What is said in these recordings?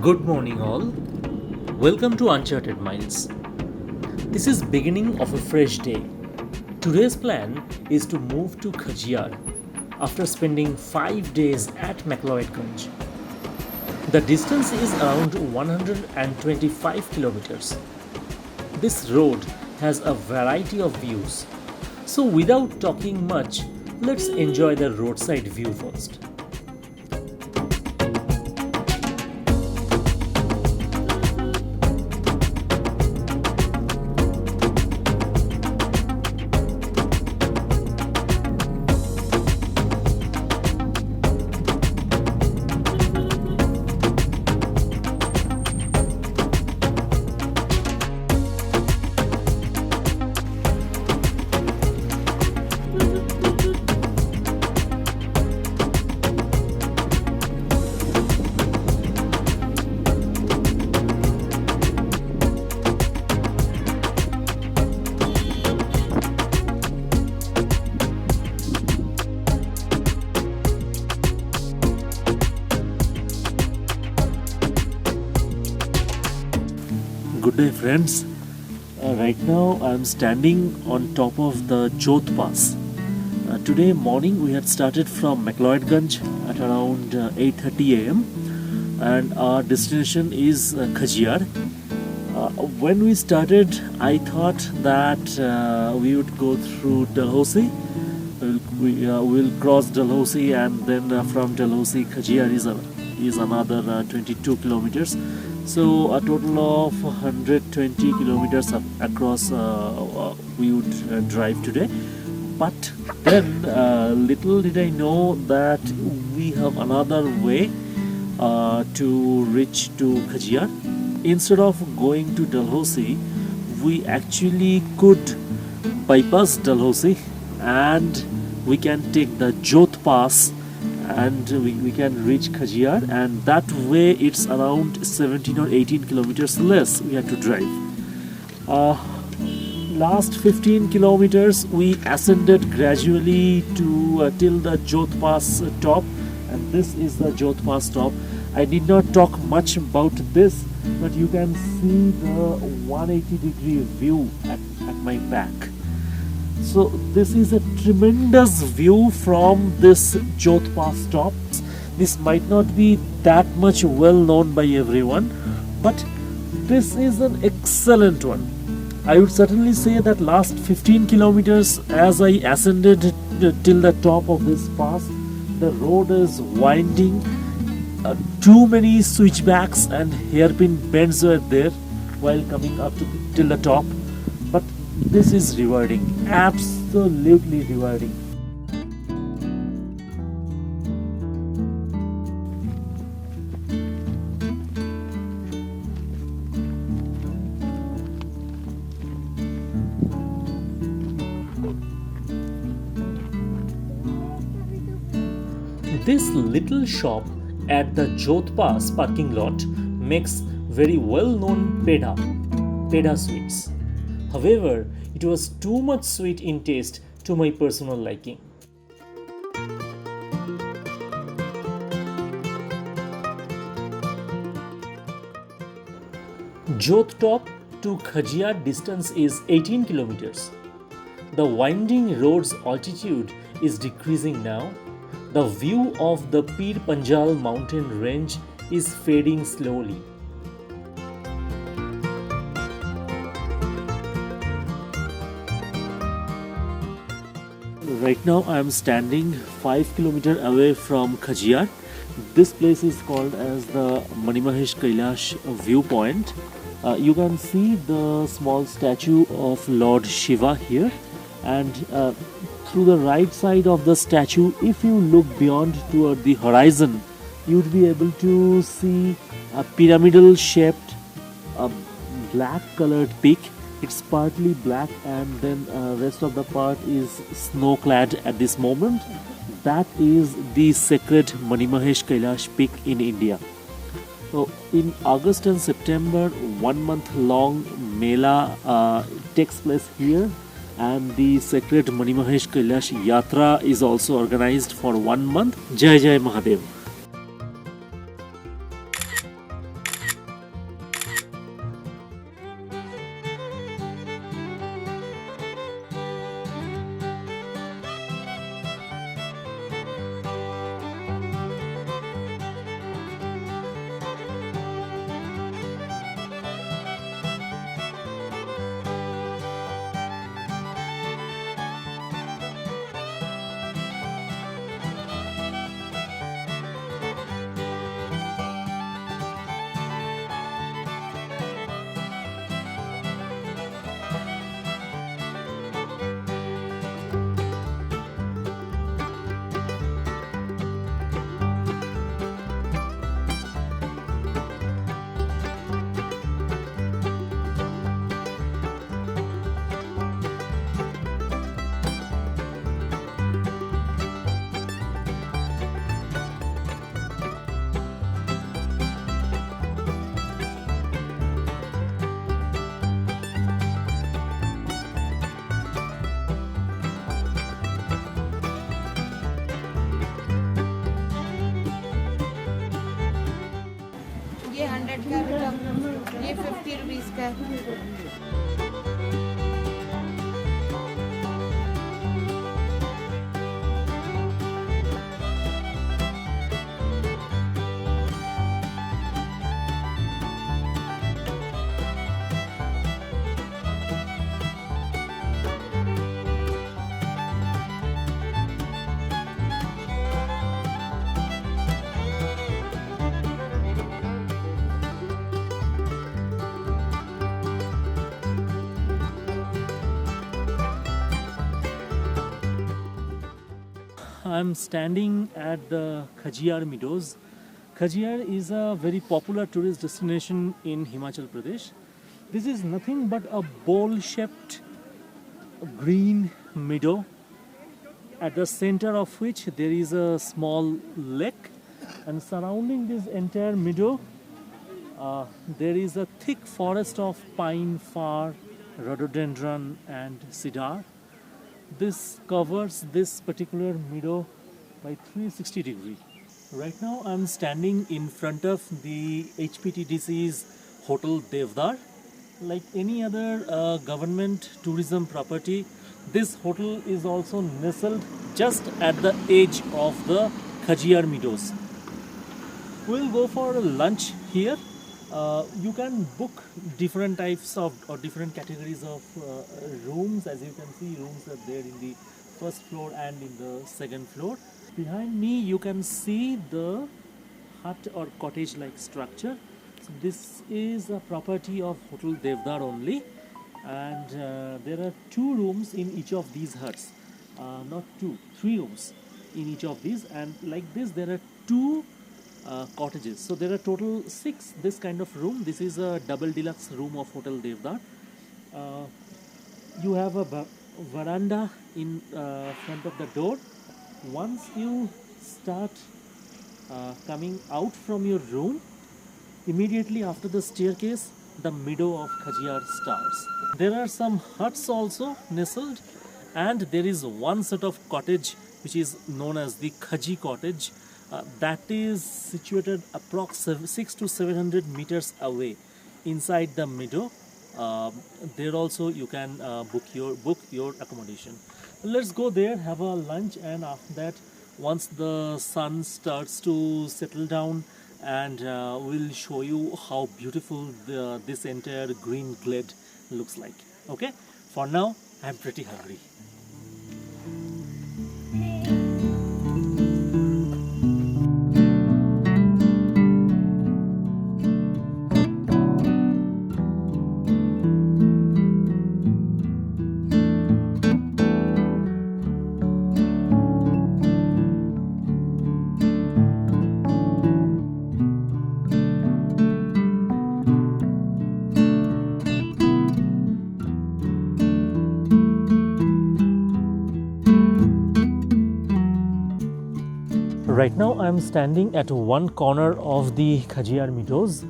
Good morning all. Welcome to Uncharted Miles. This is beginning of a fresh day. Today's plan is to move to Khajjiar after spending 5 days at Ganj. The distance is around 125 kilometers. This road has a variety of views. So without talking much, let's enjoy the roadside view first. Good day friends. Right now I am standing on top of the Jotpass. Today morning we had started from Ganj at around 8:30 am and our destination is Khajjiar. When we started I thought that we would go through Dalhousie. We'll cross Dalhousie and then from Dalhousie Khajjiar is another 22 kilometers. So a total of 120 kilometers across we would drive today. But then little did I know that we have another way to reach to Khajjiar. Instead of going to Dalhousie, we actually could bypass Dalhousie and we can take the Jotpass and we can reach Khajjiar, and that way it's around 17 or 18 kilometers less we have to drive. Last 15 kilometers we ascended gradually to till the Jotpass top, and this is the Jotpass top. I did not talk much about this, but you can see the 180-degree view at my back. So this is a tremendous view from this Jotpass top. This might not be that much well known by everyone, but this is an excellent one. I would certainly say that last 15 kilometers as I ascended till the top of this pass, the road is winding. Too many switchbacks and hairpin bends were there while coming up till the top. But this is rewarding, absolutely rewarding. This little shop at the Jotpass parking lot makes very well-known peda sweets. However, it was too much sweet in taste to my personal liking. Jot top to Khajjiar distance is 18 kilometers. The winding road's altitude is decreasing now. The view of the Pir Panjal mountain range is fading slowly. Right now I am standing 5 kilometers away from Khajjiar. This place is called as the Manimahesh Kailash viewpoint. You can see the small statue of Lord Shiva here, and through the right side of the statue, if you look beyond toward the horizon, you would be able to see a pyramidal shaped black colored peak. It's partly black and then rest of the part is snow clad at this moment. That is the sacred Manimahesh Kailash peak in India. So in August and September, 1 month long Mela takes place here, and the sacred Manimahesh Kailash Yatra is also organized for 1 month. Jai Jai Mahadev. का है बेटा, ये 50 rupees का है। I'm standing at the Khajjiar meadows. Khajjiar is a very popular tourist destination in Himachal Pradesh. This is nothing but a bowl-shaped green meadow, at the center of which there is a small lake, and surrounding this entire meadow there is a thick forest of pine, fir, rhododendron and cedar. This covers this particular meadow by 360 degrees. Right now I'm standing in front of the HPTDC's Hotel Devdar. Like any other government tourism property, this hotel is also nestled just at the edge of the Khajjiar meadows. We'll go for a lunch here. You can book different types of or different categories of rooms. As you can see, rooms are there in the first floor and in the second floor. Behind me you can see the hut or cottage like structure. So this is a property of Hotel Devdar only, and there are 2 rooms in each of these huts. Not 2, 3 rooms in each of these, and like this there are 2 cottages. So there are total 6 this kind of room. This is a double deluxe room of Hotel Devdar. You have a veranda in front of the door. Once you start coming out from your room, immediately after the staircase, the meadow of Khajjiar starts. There are some huts also nestled, and there is one set of cottage which is known as the Khaji cottage. That is situated approx 600 to 700 meters away inside the meadow. There also you can book your accommodation. Let's go there, have a lunch, and after that, once the sun starts to settle down, and we'll show you how beautiful this entire green glade looks like. Okay, for now I'm pretty hungry. Right now I'm standing at one corner of the Khajjiar meadows.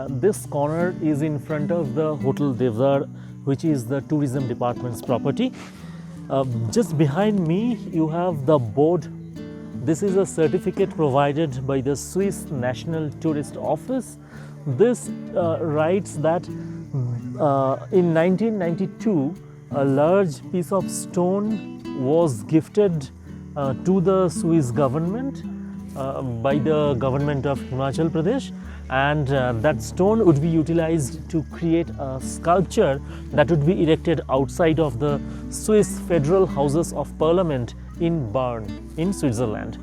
This corner is in front of the Hotel Devdar, which is the tourism department's property. Just behind me you have the board. This is a certificate provided by the Swiss National Tourist Office. This writes that in 1992 a large piece of stone was gifted to the Swiss government by the government of Himachal Pradesh, and that stone would be utilized to create a sculpture that would be erected outside of the Swiss Federal Houses of Parliament in Bern in Switzerland.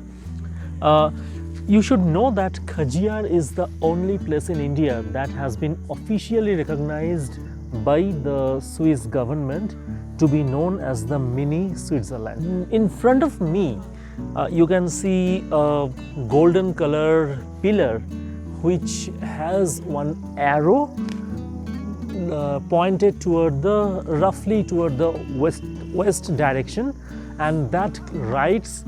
You should know that Khajjiar is the only place in India that has been officially recognized by the Swiss government to be known as the mini Switzerland. In front of me you can see a golden color pillar which has one arrow pointed toward the roughly toward the west direction, and that writes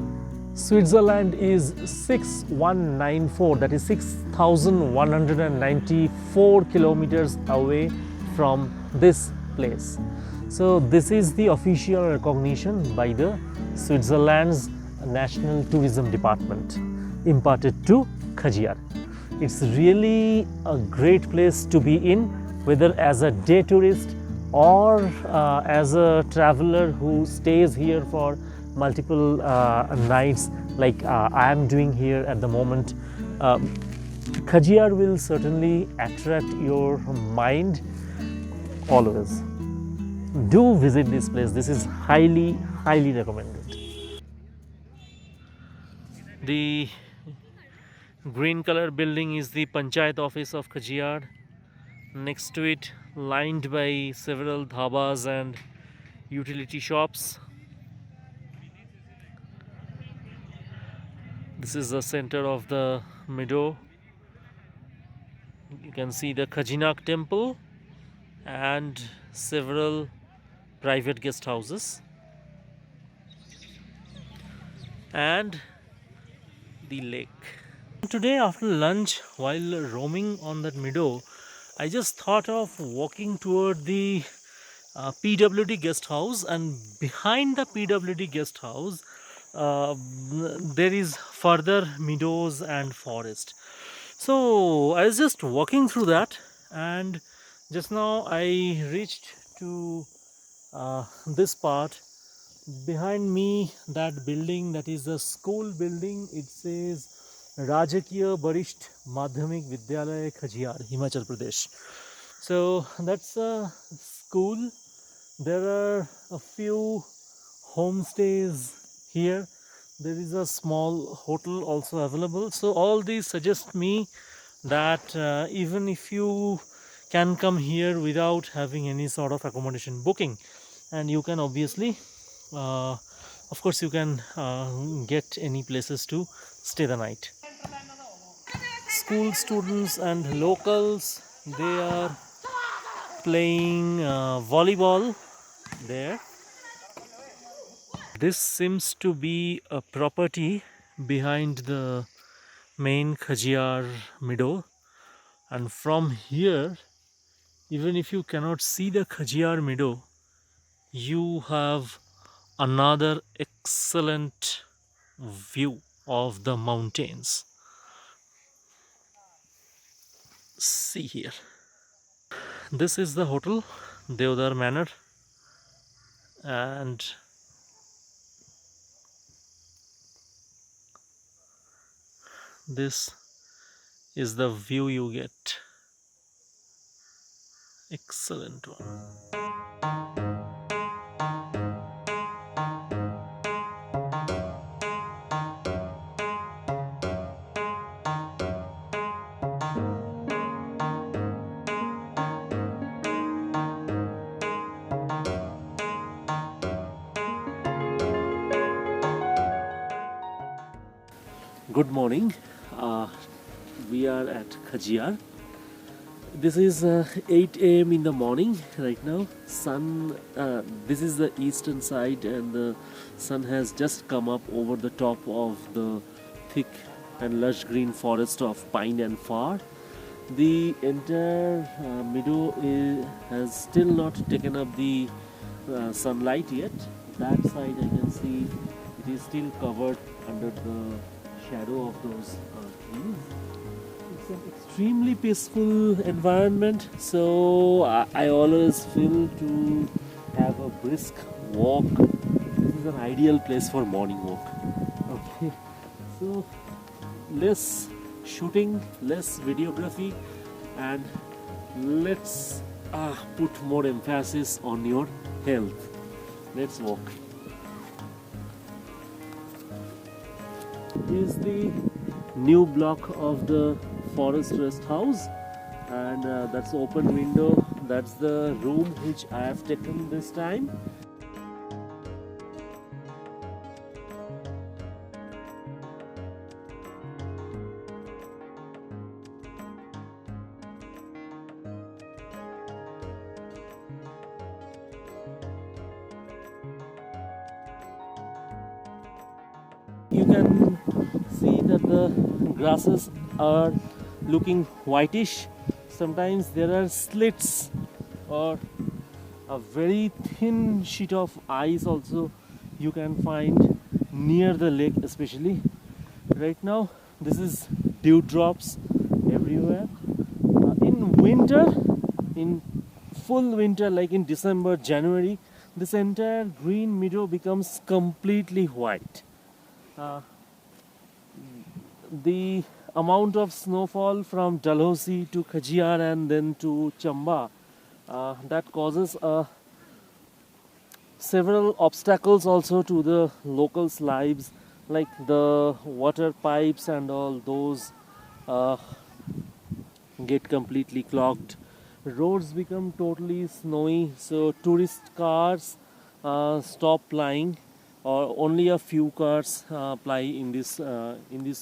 Switzerland is 6194, that is 6194 kilometers away from this place. So this is the official recognition by the Switzerland's National Tourism Department imparted to Khajjiar. It's really a great place to be in, whether as a day tourist or as a traveler who stays here for multiple nights, like I am doing here at the moment. Khajjiar will certainly attract your mind always. Do visit this place. This is highly, highly recommended. The green color building is the Panchayat office of Khajjiar. Next to it, lined by several dhabas and utility shops. This is the center of the meadow. You can see the Khajinak temple and several private guest houses and the lake. Today after lunch, while roaming on that meadow, I just thought of walking toward the PWD guest house, and behind the PWD guest house there is further meadows and forest. So I was just walking through that, and just now I reached to this part. Behind me, that building, that is a school building. It says Rajakiya Barisht Madhyamik Vidyalaya Khajjiar, Himachal Pradesh. So that's a school. There are a few homestays here. There is a small hotel also available. So all these suggest me that even if you can come here without having any sort of accommodation booking, and you can obviously of course you can get any places to stay the night. School students and locals, they are playing volleyball there. This seems to be a property behind the main Khajjiar meadow, and from here, even if you cannot see the Khajjiar meadow, you have another excellent view of the mountains. See here. This is the hotel, Deodar Manor, and this is the view you get. Excellent one. Good morning. We are at Khajjiar. This is 8 a.m. in the morning right now. This is the eastern side, and the sun has just come up over the top of the thick and lush green forest of pine and fir. The entire meadow has still not taken up the sunlight yet. That side I can see it is still covered under the shadow of those trees. It's an extremely peaceful environment, so I always feel to have a brisk walk. This is an ideal place for morning walk. Okay, so less shooting, less videography, and let's put more emphasis on your health. Let's walk. Is the new block of the forest rest house, and that's the open window. That's the room which I have taken this time. You can see that the grasses are looking whitish. Sometimes there are slits or a very thin sheet of ice also you can find near the lake, especially right now. This is dewdrops everywhere. In winter, in full winter, like in December, January, this entire green meadow becomes completely white. Uh, the amount of snowfall from Dalhousie to Khajjiar and then to Chamba, that causes several obstacles also to the locals' lives, like the water pipes and all those uh, get completely clogged. Roads become totally snowy, so tourist cars stop plying, or only a few cars ply in this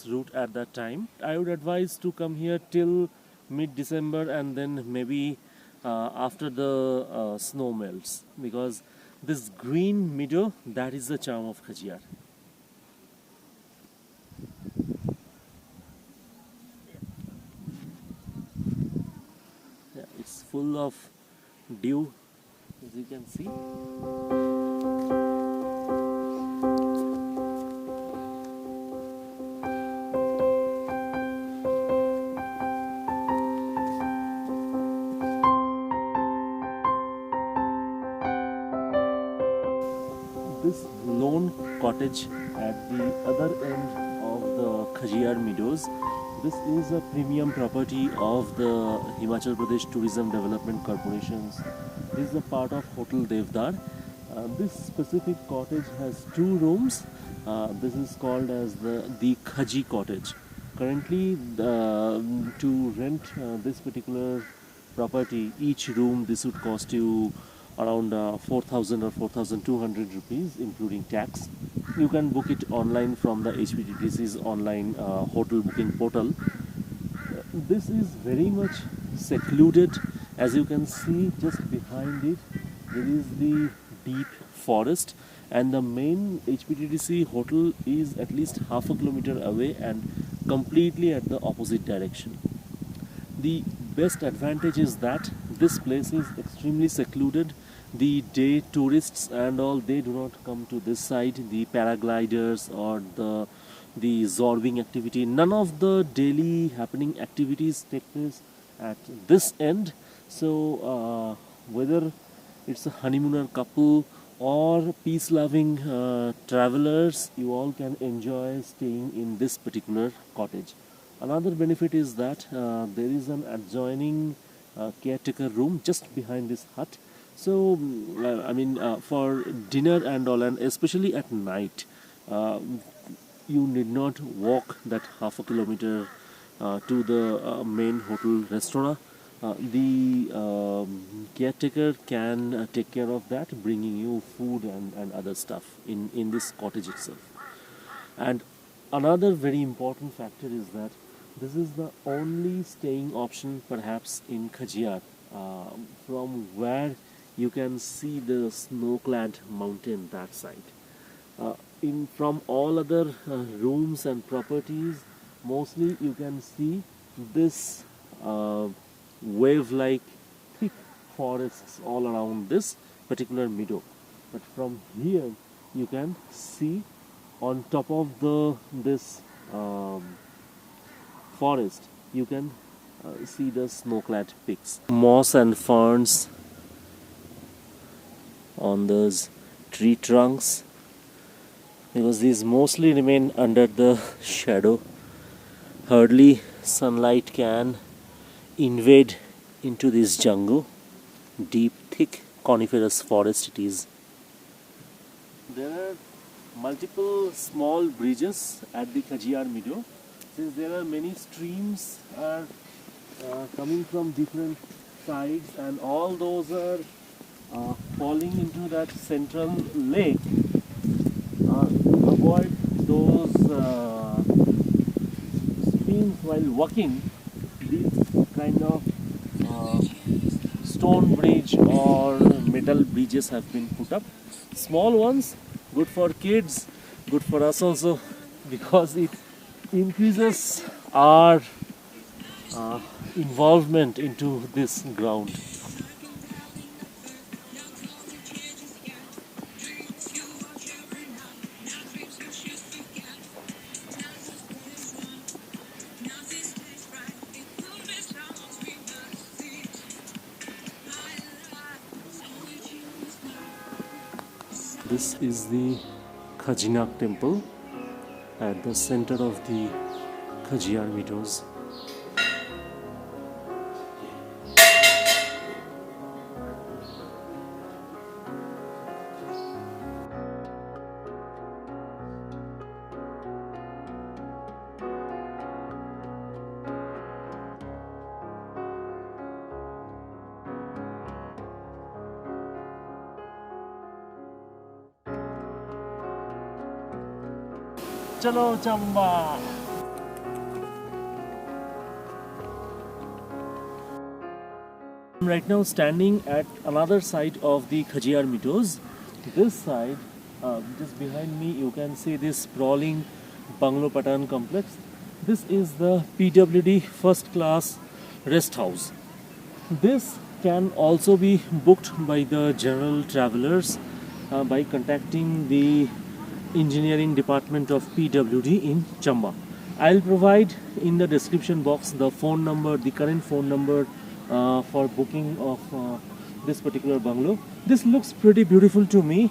route at that time. I would advise to come here till mid-December and then maybe after the snow melts, because this green meadow, that is the charm of Khajjiar. Yeah, it's full of dew, as you can see. This lone cottage at the other end of the Khajjiar meadows, this is a premium property of the Himachal Pradesh Tourism Development Corporations. This is a part of Hotel Devdar. This specific cottage has 2 rooms. This is called as the Khaji cottage. Currently, to rent this particular property, each room, this would cost you around 4,000 or 4,200 rupees, including tax. You can book it online from the HPTTC's online hotel booking portal. This is very much secluded. As you can see, just behind it, there is the deep forest, and the main HPTTC hotel is at least half a kilometer away and completely at the opposite direction. The best advantage is that this place is extremely secluded. The day tourists and all, they do not come to this side. The paragliders or the zorbing activity, none of the daily happening activities take place at this end. So whether it's a honeymooner couple or peace-loving travelers, you all can enjoy staying in this particular cottage. Another benefit is that there is an adjoining caretaker room just behind this hut. So, for dinner and all, and especially at night, you need not walk that half a kilometer to the main hotel restaurant. The caretaker can take care of that, bringing you food and other stuff in this cottage itself. And another very important factor is that this is the only staying option perhaps in Khajjiar, from where you can see the snow-clad mountain that side. From all other rooms and properties, mostly you can see this wave-like thick forests all around this particular meadow. But from here, you can see on top of this forest, you can see the snow-clad peaks. Moss and ferns on those tree trunks, because these mostly remain under the shadow. Hardly sunlight can invade into this jungle. Deep, thick coniferous forest it is. There are multiple small bridges at the Khajjiar meadow. Since there are many streams are coming from different sides, and all those are falling into that central lake, to avoid those streams while walking, this kind of stone bridge or metal bridges have been put up. Small ones, good for kids, good for us also, because it increases our involvement into this ground. This is the Khajjiar temple at the center of the Khajjiar meadows. Chalo Chamba! I'm right now standing at another side of the Khajjiar meadows. This side, just behind me, you can see this sprawling bungalow pattern complex. This is the PWD first class rest house. This can also be booked by the general travelers by contacting the engineering department of PWD in Chamba. I'll provide in the description box the phone number, the current phone number for booking of this particular bungalow. This looks pretty beautiful to me.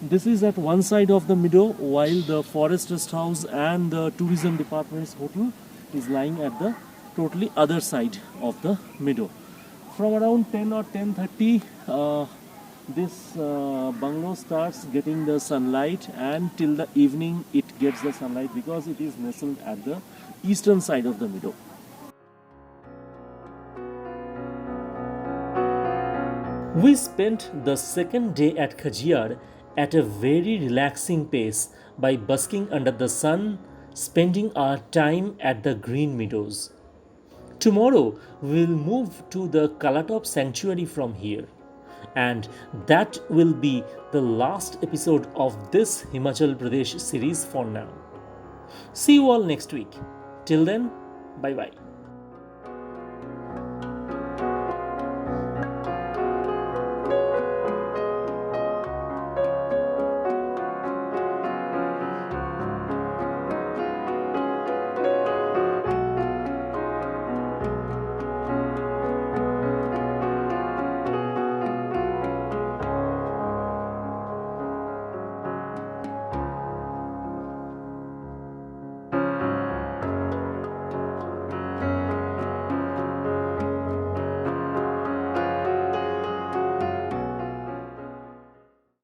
This is at one side of the meadow, while the forest rest house and the tourism department's hotel is lying at the totally other side of the meadow. From around 10 or 10:30, this bungalow starts getting the sunlight, and till the evening it gets the sunlight because it is nestled at the eastern side of the meadow. We spent the second day at Khajjiar at a very relaxing pace by busking under the sun, spending our time at the green meadows. Tomorrow we'll move to the Kalatop sanctuary from here, and that will be the last episode of this Himachal Pradesh series for now. See you all next week. Till then, bye bye.